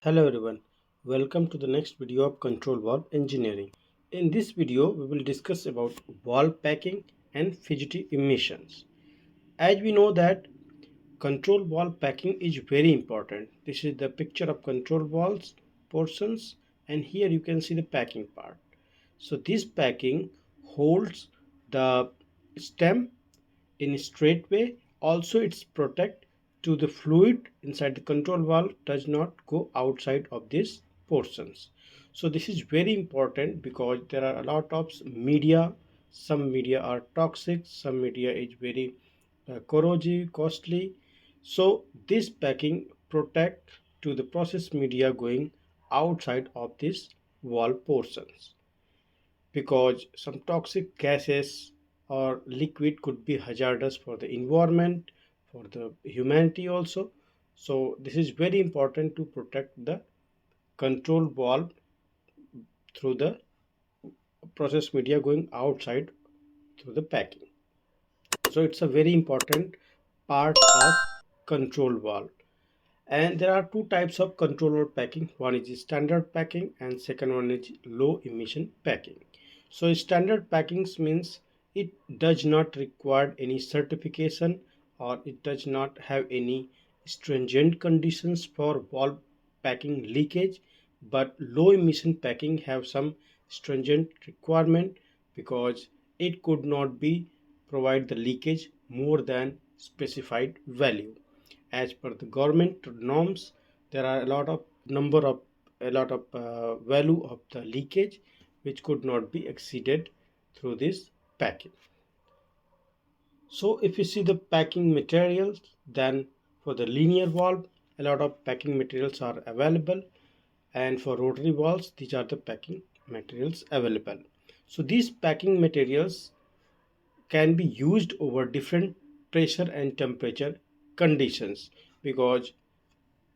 Hello everyone, welcome to the next video of control valve engineering. In this video we will discuss about valve packing and fidgety emissions. As we know that control valve packing is very important. This is the picture of control valves portions, and here you can see the packing part. So this packing holds the stem in a straight way. Also it's protect to the fluid inside the control valve does not go outside of these portions. So this is very important because there are a lot of media. Some media are toxic, some media is very corrosive, costly. So this packing protect to the process media going outside of these valve portions, because some toxic gases or liquid could be hazardous for the environment, for the humanity also. So this is very important to protect the control valve through the process media going outside through the packing. So it's a very important part of control valve. And there are two types of controller packing. One is standard packing and second one is low emission packing. So standard packings means it does not require any certification, or it does not have any stringent conditions for valve packing leakage. But low emission packing have some stringent requirement, because it could not be provide the leakage more than specified value. As per the government norms, there are a lot of value of the leakage which could not be exceeded through this packing. So if you see the packing materials, then for the linear valve a lot of packing materials are available, and for rotary valves these are the packing materials available. So these packing materials can be used over different pressure and temperature conditions, because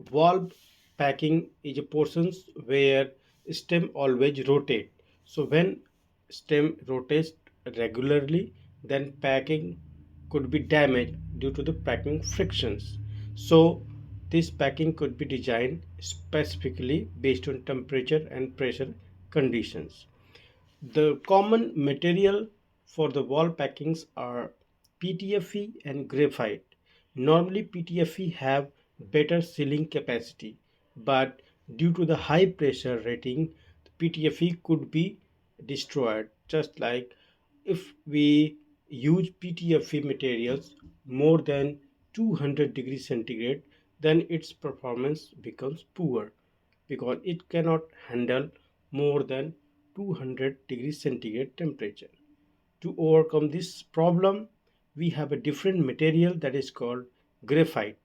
valve packing is a portions where stem always rotate. So when stem rotates regularly, then packing could be damaged due to the packing frictions. So this packing could be designed specifically based on temperature and pressure conditions. The common material for the wall packings are PTFE and graphite. Normally PTFE have better sealing capacity, but due to the high pressure rating, the PTFE could be destroyed. Just like if we use PTFE materials more than 200 degrees centigrade, then its performance becomes poor, because it cannot handle more than 200 degrees centigrade temperature. To overcome this problem, we have a different material that is called graphite.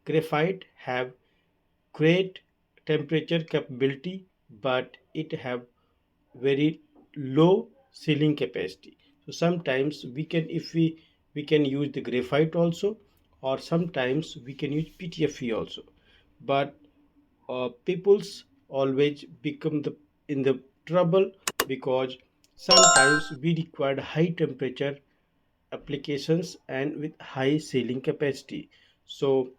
Graphite have great temperature capability, but it have very low sealing capacity. So sometimes we can use the graphite also, or sometimes we can use PTFE also. But people's always become the in the trouble, because sometimes we require high temperature applications and with high sealing capacity. So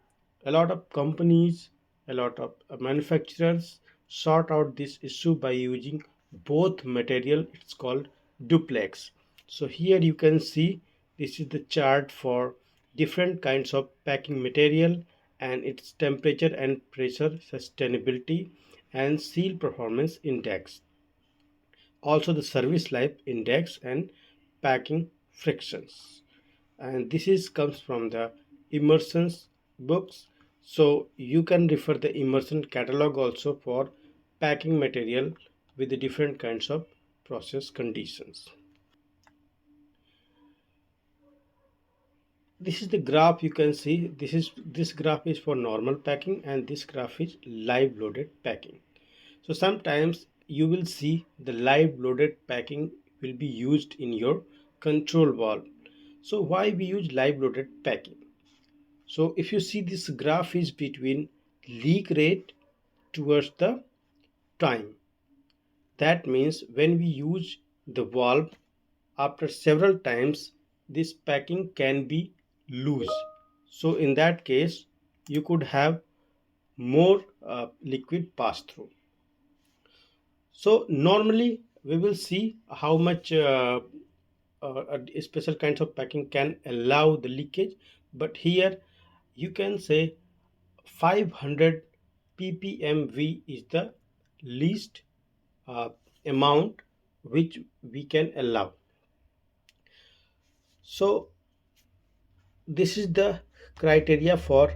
a lot of companies, a lot of manufacturers sort out this issue by using both material. It's called duplex. So here you can see, this is the chart for different kinds of packing material and its temperature and pressure sustainability and seal performance index, also the service life index and packing frictions. And this is comes from the immersions books. So you can refer the immersion catalog also for packing material with the different kinds of process conditions. This is the graph. You can see this graph is for normal packing, and this graph is live loaded packing. So sometimes you will see the live loaded packing will be used in your control valve. So why we use live loaded packing? So if you see, this graph is between leak rate towards the time. That means when we use the valve, after several times this packing can be loose. So in that case you could have more liquid pass through. So normally we will see how much special kinds of packing can allow the leakage, but here you can say 500 ppmv is the least uh, amount which we can allow. So this is the criteria for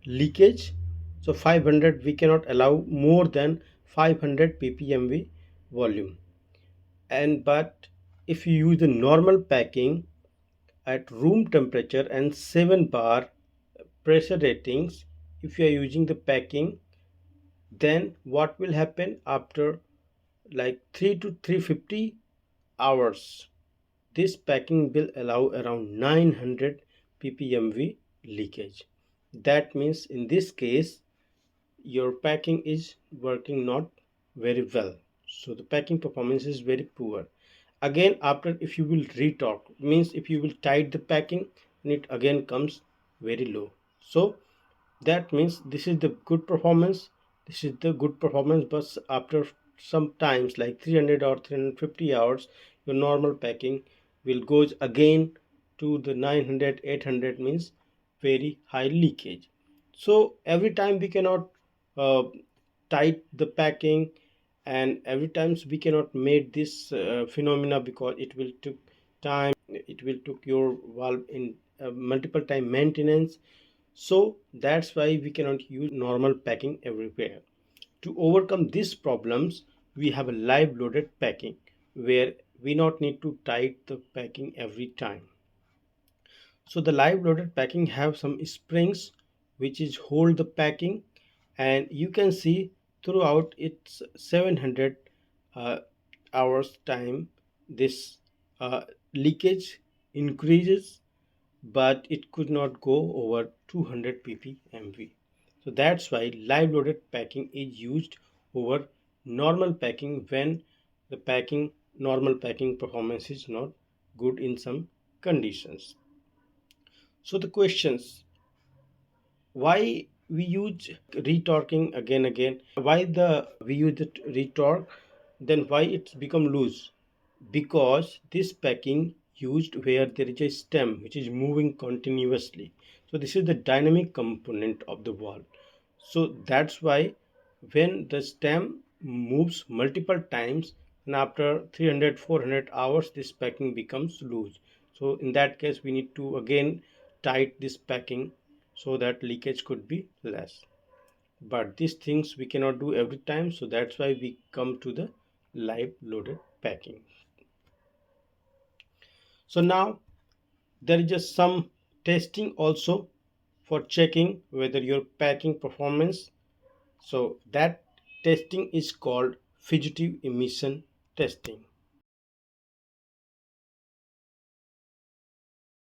leakage. So 500, we cannot allow more than 500 ppmv volume. And but if you use the normal packing at room temperature and 7 bar pressure ratings, if you are using the packing, then what will happen after like 3 to 350 hours, this packing will allow around 900 ppmv leakage. That means in this case your packing is working not very well, so the packing performance is very poor. Again, after if you will retorque, means if you will tight the packing, and it again comes very low. So that means this is the good performance, this is the good performance, but after some times like 300 or 350 hours, your normal packing will goes again to the 900 800, means very high leakage. So every time we cannot uh, tight the packing, and every times we cannot make this phenomena, because it will took time, it will took your valve in multiple time maintenance. So that's why we cannot use normal packing everywhere. To overcome these problems, we have a live loaded packing where we not need to tight the packing every time. So the live loaded packing have some springs which is hold the packing, and you can see throughout its 700 uh, hours time this leakage increases, but it could not go over 200 ppmv. So that's why live loaded packing is used over normal packing when the packing normal packing performance is not good in some conditions. So the questions, why we use retorquing again, why the we use the retorque, then why it's become loose? Because this packing used where there is a stem which is moving continuously, so this is the dynamic component of the valve. So that's why when the stem moves multiple times, and after 300 400 hours this packing becomes loose. So in that case we need to again tight this packing so that leakage could be less. But these things we cannot do every time, so that's why we come to the live loaded packing. So now there is just some testing also for checking whether your packing performance. So that testing is called fugitive emission testing.